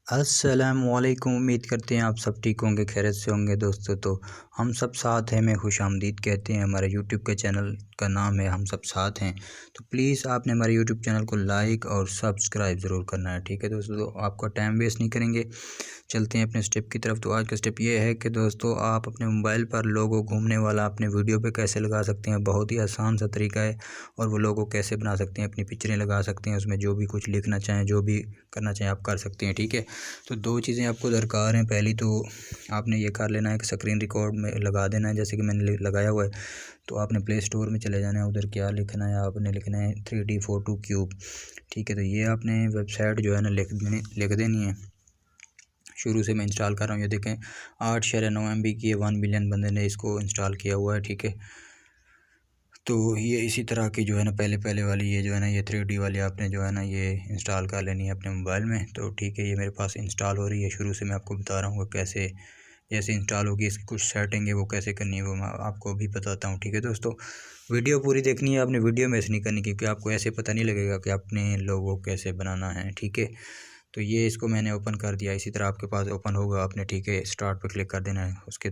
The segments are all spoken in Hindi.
अस्सलामुअलैकुम। उम्मीद करते हैं आप सब ठीक होंगे, खैरियत से होंगे दोस्तों। तो हम सब साथ हैं में खुशामदीद कहते हैं। हमारे यूट्यूब के चैनल का नाम है हम सब साथ हैं। तो प्लीज़ आपने हमारे यूट्यूब चैनल को लाइक और सब्सक्राइब ज़रूर करना है, ठीक है दोस्तों। तो आपका टाइम वेस्ट नहीं करेंगे, चलते हैं अपने स्टेप की तरफ। तो आज का स्टेप ये है कि दोस्तों आप अपने मोबाइल पर लोगो घूमने वाला अपने वीडियो पे कैसे लगा सकते हैं। बहुत ही आसान सा तरीका है। और वो लोगो कैसे बना सकते हैं, अपनी पिक्चरें लगा सकते हैं, उसमें जो भी कुछ लिखना चाहें, जो भी करना चाहें आप कर सकते हैं, ठीक है। तो दो चीज़ें आपको दरकार हैं। पहली तो आपने ये कर लेना है कि स्क्रीन रिकॉर्ड में लगा देना है, जैसे कि मैंने लगाया हुआ है। तो आपने प्ले स्टोर में चले जाना है, उधर क्या लिखना है, आपने लिखना है 3D फोटो क्यूब, ठीक है। तो ये आपने वेबसाइट जो है ना लिख देनी है। शुरू से मैं इंस्टॉल कर रहा हूँ, ये देखें 8.9 MB की 1 मिलियन बंदे ने इसको इंस्टॉल किया हुआ है, ठीक है। तो ये इसी तरह की जो है ना पहले वाली ये जो है ना ये 3D वाली आपने जो है ना ये इंस्टॉल कर लेनी है अपने मोबाइल में। तो ठीक है, ये मेरे पास इंस्टॉल हो रही है। शुरू से मैं आपको बता रहा हूँ कैसे जैसे इंस्टॉल होगी, इसकी कुछ सेटिंग है वो कैसे करनी है वो मैं आपको भी बताता हूँ, ठीक है दोस्तों। वीडियो पूरी देखनी है आपने, वीडियो में ऐसे नहीं करनी, क्योंकि आपको ऐसे पता नहीं लगेगा कि अपने लोगो कैसे बनाना है, ठीक है। तो ये इसको मैंने ओपन कर दिया, इसी तरह आपके पास ओपन होगा आपने, ठीक है। स्टार्ट पर क्लिक कर देना है। उसके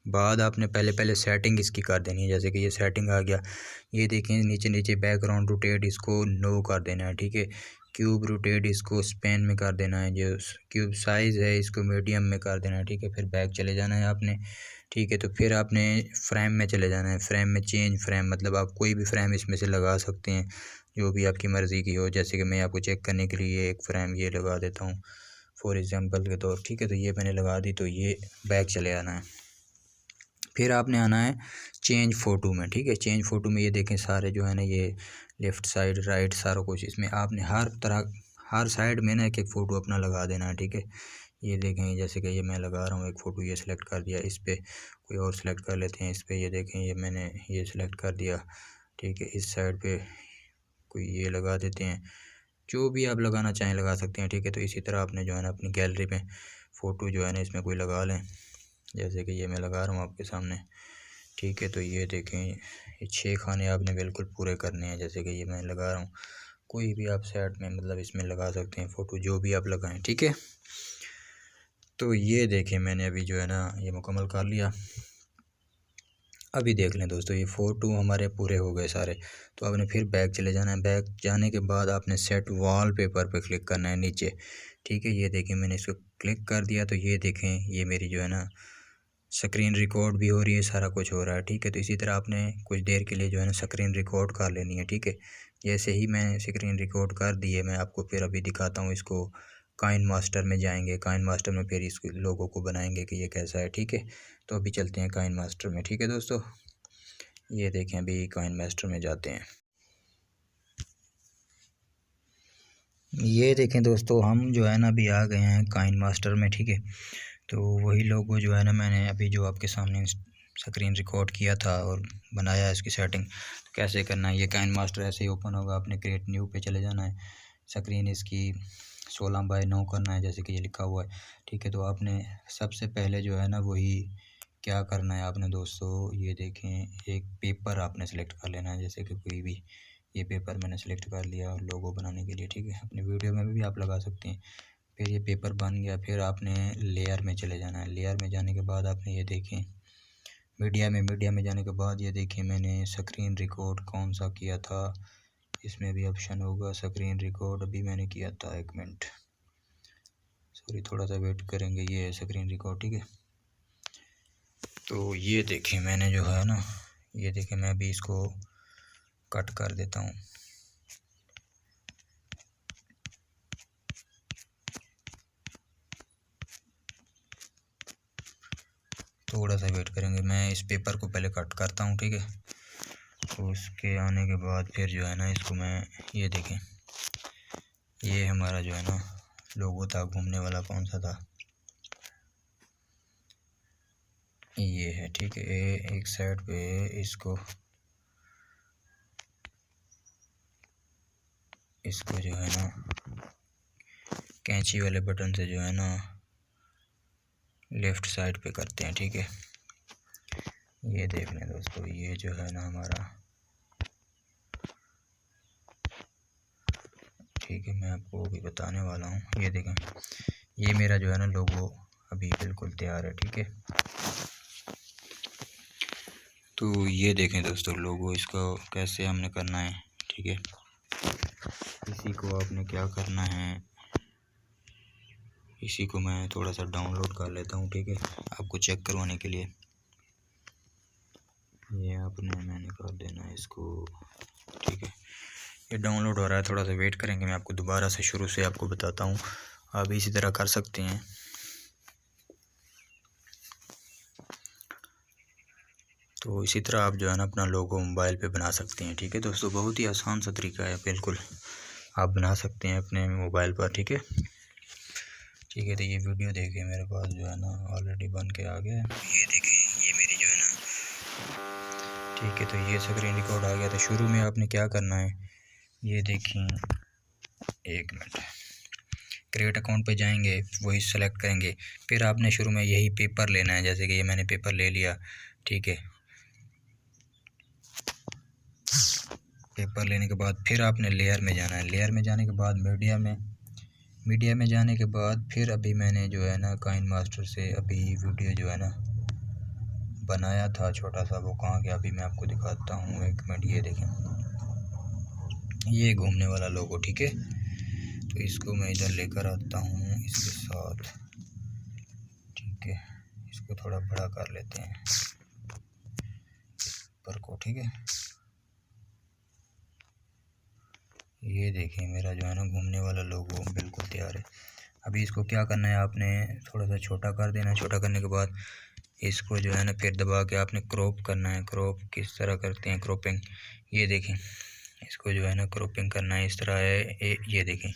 बाद आपने पहले सेटिंग इसकी कर देनी है, जैसे कि ये सेटिंग आ गया। ये देखें नीचे बैकग्राउंड रोटेट इसको नो कर देना है, ठीक है। क्यूब रोटेट इसको स्पेन में कर देना है, जो क्यूब साइज़ है इसको मीडियम में कर देना है, ठीक है। फिर बैक चले जाना है आपने, ठीक है। तो फिर आपने फ्रेम में चले जाना है। फ्रेम में चेंज फ्रेम मतलब आप कोई भी फ्रेम इसमें से लगा सकते हैं, जो भी आपकी मर्ज़ी की हो। जैसे कि मैं आपको चेक करने के लिए एक फ्रेम ये लगा देता हूँ फॉर एग्ज़ाम्पल के तौर, ठीक है। तो ये मैंने लगा दी, तो ये बैक चले आना है। फिर आपने आना है चेंज फ़ोटो में, ठीक है। चेंज फ़ोटो में ये देखें सारे जो है ना ये लेफ़्ट साइड राइट सारा कुछ इसमें आपने हर साइड में ना एक फ़ोटो अपना लगा देना है, ठीक है। ये देखें जैसे कि ये मैं लगा रहा हूँ एक फ़ोटो, ये सिलेक्ट कर दिया, इस पर कोई और सिलेक्ट कर लेते हैं। इस पर ये देखें ये मैंने ये सिलेक्ट कर दिया, ठीक है। इस साइड पे कोई ये लगा देते हैं, जो भी आप लगाना चाहें लगा सकते हैं, ठीक है। तो इसी तरह आपने जो है ना अपनी गैलरी में फ़ोटो जो है ना इसमें कोई लगा लें, जैसे कि ये मैं लगा रहा हूँ आपके सामने, ठीक है। तो ये देखें ये 6 खाने आपने बिल्कुल पूरे करने हैं, जैसे कि ये मैं लगा रहा हूँ। कोई भी आप साइड में मतलब इसमें लगा सकते हैं फ़ोटो, जो भी आप लगाएं, ठीक है। तो ये देखें मैंने अभी जो है ना ये मुकम्मल कर लिया। अभी देख लें दोस्तों ये फ़ोटो हमारे पूरे हो गए सारे। तो आपने फिर बैक चले जाना है। बैक जाने के बाद आपने सेट वॉलपेपर पे क्लिक करना है नीचे, ठीक है। ये देखें मैंने इसको क्लिक कर दिया। तो ये देखें ये मेरी जो है ना स्क्रीन रिकॉर्ड भी हो रही है, सारा कुछ हो रहा है, ठीक है। तो इसी तरह आपने कुछ देर के लिए जो है ना स्क्रीन रिकॉर्ड कर लेनी है, ठीक है। जैसे ही मैं स्क्रीन रिकॉर्ड कर दी है, मैं आपको फिर अभी दिखाता हूँ इसको। काइन मास्टर में जाएंगे, काइन मास्टर में फिर इस लोगों को बनाएंगे कि ये कैसा है, ठीक है। तो अभी चलते हैं काइन मास्टर में, ठीक है दोस्तों। ये देखें अभी काइन मास्टर में जाते हैं। ये देखें दोस्तों हम जो है ना अभी आ गए हैं काइन मास्टर में, ठीक है। तो वही लोगो जो है ना मैंने अभी जो आपके सामने स्क्रीन रिकॉर्ड किया था और बनाया है इसकी सेटिंग। तो कैसे करना है, ये काइन मास्टर ऐसे ही ओपन होगा, आपने क्रिएट न्यू पे चले जाना है। स्क्रीन इसकी 16:9 करना है, जैसे कि ये लिखा हुआ है, ठीक है। तो आपने सबसे पहले जो है ना वही क्या करना है आपने दोस्तों, ये देखें एक पेपर आपने सेलेक्ट कर लेना है, जैसे कि कोई भी ये पेपर मैंने सेलेक्ट कर लिया लोगो बनाने के लिए, ठीक है। अपनी वीडियो में भी आप लगा सकते हैं। फिर ये पेपर बन गया, फिर आपने लेयर में चले जाना है। लेयर में जाने के बाद आपने ये देखें मीडिया में जाने के बाद ये देखें मैंने स्क्रीन रिकॉर्ड कौन सा किया था, इसमें भी ऑप्शन होगा स्क्रीन रिकॉर्ड। अभी मैंने किया था, एक मिनट सॉरी थोड़ा सा वेट करेंगे। ये है स्क्रीन रिकॉर्ड, ठीक है। तो ये देखें मैंने जो है ना ये देखें मैं अभी इसको कट कर देता हूँ। थोड़ा सा वेट करेंगे, मैं इस पेपर को पहले कट करता हूँ, ठीक है। तो उसके आने के बाद फिर जो है ना इसको मैं ये देखें ये हमारा जो है ना लोगो था घूमने वाला, कौन सा था, ये है, ठीक है। एक साइड पे इसको जो है ना कैंची वाले बटन से जो है ना लेफ़्ट साइड पे करते हैं, ठीक है। ये देख लें दोस्तों ये जो है ना हमारा, ठीक है। मैं आपको अभी बताने वाला हूँ। ये देखें ये मेरा जो है ना लोगो अभी बिल्कुल तैयार है, ठीक है। तो ये देखें दोस्तों लोगो, इसको कैसे हमने करना है, ठीक है। इसी को आपने क्या करना है, इसी को मैं थोड़ा सा डाउनलोड कर लेता हूँ, ठीक है, आपको चेक करवाने के लिए। ये मैंने कर देना है इसको, ठीक है। ये डाउनलोड हो रहा है, थोड़ा सा वेट करेंगे, मैं आपको दोबारा से शुरू से आपको बताता हूँ। आप इसी तरह कर सकते हैं। तो इसी तरह आप जो है ना अपना लोगो मोबाइल पे बना सकते हैं, ठीक है दोस्तों। बहुत ही आसान सा तरीका है, बिल्कुल आप बना सकते हैं अपने मोबाइल पर, ठीक है। ठीक है, तो ये वीडियो देखिए, मेरे पास जो है ना ऑलरेडी बन के आ गया है। ये देखिए, ये मेरी जो है ना, ठीक है, तो ये स्क्रीन रिकॉर्ड आ गया। तो शुरू में आपने क्या करना है, ये देखिए, एक मिनट, क्रिएट अकाउंट पे जाएंगे, वही सेलेक्ट करेंगे। फिर आपने शुरू में यही पेपर लेना है, जैसे कि ये मैंने पेपर ले लिया, ठीक है। पेपर लेने के बाद फिर आपने लेयर में जाना है। लेयर में जाने के बाद मीडिया में जाने के बाद फिर अभी मैंने जो है ना काइन मास्टर से अभी वीडियो जो है ना बनाया था छोटा सा, वो कहाँ गया अभी मैं आपको दिखाता हूँ, एक मिनट। ये देखें, ये घूमने वाला लोगो, ठीक है। तो इसको मैं इधर लेकर आता हूँ इसके साथ, ठीक है। इसको थोड़ा बड़ा कर लेते हैं पर को, ठीक है। ये देखिए, मेरा जो है ना घूमने वाला लोगो बिल्कुल तैयार है। अभी इसको क्या करना है, आपने थोड़ा सा छोटा कर देना है। छोटा करने के बाद इसको जो है ना फिर दबा के आपने क्रॉप करना है। क्रॉप किस तरह करते हैं, क्रॉपिंग, ये देखें, इसको जो है ना क्रॉपिंग करना है, इस तरह है। ये देखें,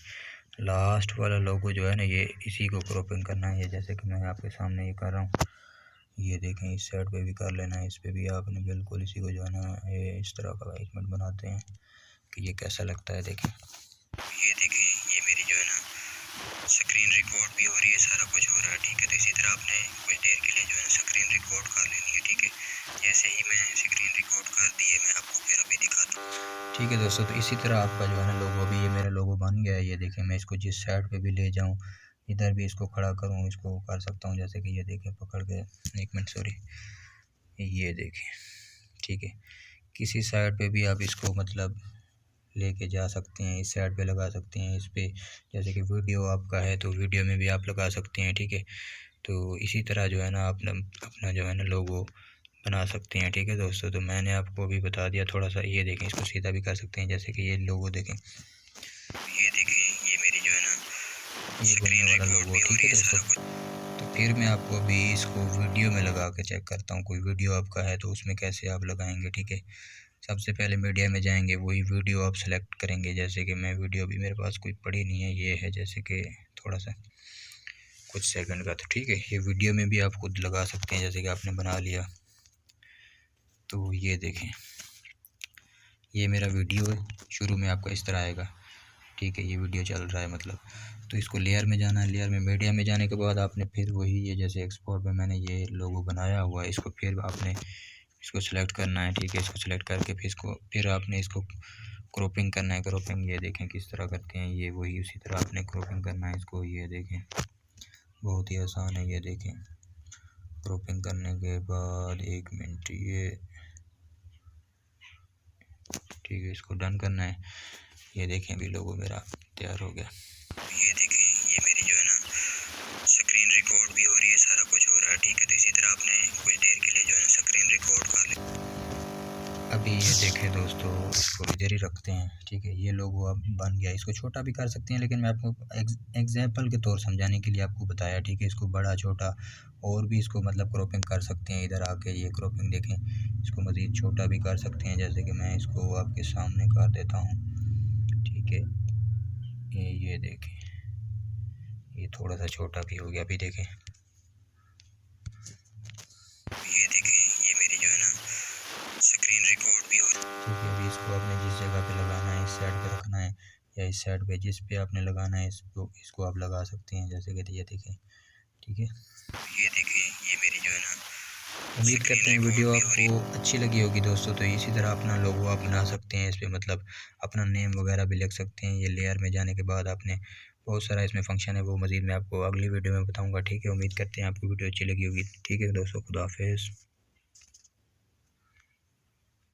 लास्ट वाला लोगो जो है ना, ये इसी को क्रॉपिंग करना है। ये जैसे कि मैं आपके सामने ये कर रहा हूँ, ये देखें, इस साइड पे भी कर लेना है, इस पे भी आपने बिल्कुल इसी को जो है ना ये इस तरह का। एक मिनट बनाते हैं कि ये कैसा लगता है, देखें। ये देखिए, ये मेरी जो है ना स्क्रीन रिकॉर्ड भी हो रही है, सारा कुछ हो रहा है, ठीक है। तो इसी तरह आपने कुछ देर के लिए जो है ना स्क्रीन रिकॉर्ड कर लेनी है, ठीक है। जैसे ही मैं स्क्रीन रिकॉर्ड कर दी है, मैं आपको फिर अभी दिखाता हूँ, ठीक है दोस्तों। तो इसी तरह आपका जो है ना लोगो, अभी ये मेरा लोगो बन गया है। ये देखें, मैं इसको जिस साइड पे भी ले जाऊँ, इधर भी इसको खड़ा करूँ, इसको कर सकता हूँ, जैसे कि ये देखें पकड़ के, एक मिनट सॉरी, ये देखें, ठीक है। किसी साइड पे भी आप इसको मतलब लेके जा सकते हैं, इस साइड पे लगा सकते हैं, इस पे, जैसे कि वीडियो आपका है तो वीडियो में भी आप लगा सकते हैं, ठीक है। तो इसी तरह जो है ना आप अपना जो है ना लोगो बना सकते हैं, ठीक है दोस्तों। तो मैंने आपको अभी बता दिया थोड़ा सा। ये देखें, इसको सीधा भी कर सकते हैं, जैसे कि ये लोगो देखें, ये देखिए, ये मेरी जो है ना ये घूमने वाला लोगो, ठीक है दोस्तों। तो फिर मैं आपको अभी इसको वीडियो में लगा के चेक करता हूँ, कोई वीडियो आपका है तो उसमें कैसे आप लगाएंगे, ठीक है। सबसे पहले मीडिया में जाएंगे, वही वीडियो आप सेलेक्ट करेंगे। जैसे कि मैं वीडियो भी मेरे पास कोई पड़ी नहीं है, ये है जैसे कि थोड़ा सा कुछ सेकंड का, तो ठीक है। ये वीडियो में भी आप खुद लगा सकते हैं, जैसे कि आपने बना लिया। तो ये देखें, ये मेरा वीडियो है, शुरू में आपका इस तरह आएगा, ठीक है। ये वीडियो चल रहा है मतलब। तो इसको लेयर में जाना है। लेयर में मीडिया में जाने के बाद आपने फिर वही, ये जैसे एक्सपोर्ट में मैंने ये लोगो बनाया हुआ है, इसको फिर आपने इसको सेलेक्ट करना है, ठीक है। इसको सेलेक्ट करके फिर आपने इसको क्रॉपिंग करना है। क्रॉपिंग ये देखें किस तरह करते हैं, ये वही उसी तरह आपने क्रॉपिंग करना है इसको। ये देखें, बहुत ही आसान है। ये देखें, क्रॉपिंग करने के बाद एक मिनट, ये ठीक है, इसको डन करना है। ये देखें, अभी लोगो मेरा तैयार हो गया। ये देखें, ये मेरी जो है ना स्क्रीन रिकॉर्ड भी हो रही है, सारा कुछ हो रहा है, ठीक है। तो इसी तरह आपने कुछ देर के लिए जो है ना स्क्रीन रिकॉर्ड कर ले। अभी ये देखें दोस्तों, इसको इधर ही रखते हैं, ठीक है। ये लोगो अब बन गया। इसको छोटा भी कर सकते हैं, लेकिन मैं आपको एग्जाम्पल के तौर समझाने के लिए आपको बताया, ठीक है। इसको बड़ा छोटा और भी इसको मतलब क्रॉपिंग कर सकते हैं। इधर आके ये क्रॉपिंग देखें, इसको मज़ीद छोटा भी कर सकते हैं, जैसे कि मैं इसको आपके सामने कर देता हूँ, ठीक है। ये देखें, ये थोड़ा सा छोटा भी हो गया। अभी देखें, ये देखें, ये मेरी जो है ना स्क्रीन रिकॉर्ड भी हो रही है, ठीक है। अभी इसको आपने जिस जगह पे लगाना है, इस साइड पे रखना है या इस साइड पे, जिस पे आपने लगाना है इसको आप लगा सकते हैं, जैसे कि ये देखें, ठीक है। ये देखिए, ये मेरी जो है ना, उम्मीद करते हैं वीडियो आपको अच्छी लगी होगी दोस्तों। तो इसी तरह अपना लोगो आप बना सकते हैं, इस पर मतलब अपना नेम वगैरह भी लिख सकते हैं। ये लेयर में जाने के बाद आपने बहुत सारा इसमें फ़ंक्शन है, वो मज़ीद मैं आपको अगली वीडियो में बताऊँगा। ठीक है, उम्मीद करते हैं आपको वीडियो अच्छी लगी होगी। ठीक है दोस्तों, खुदा हाफ़िज़।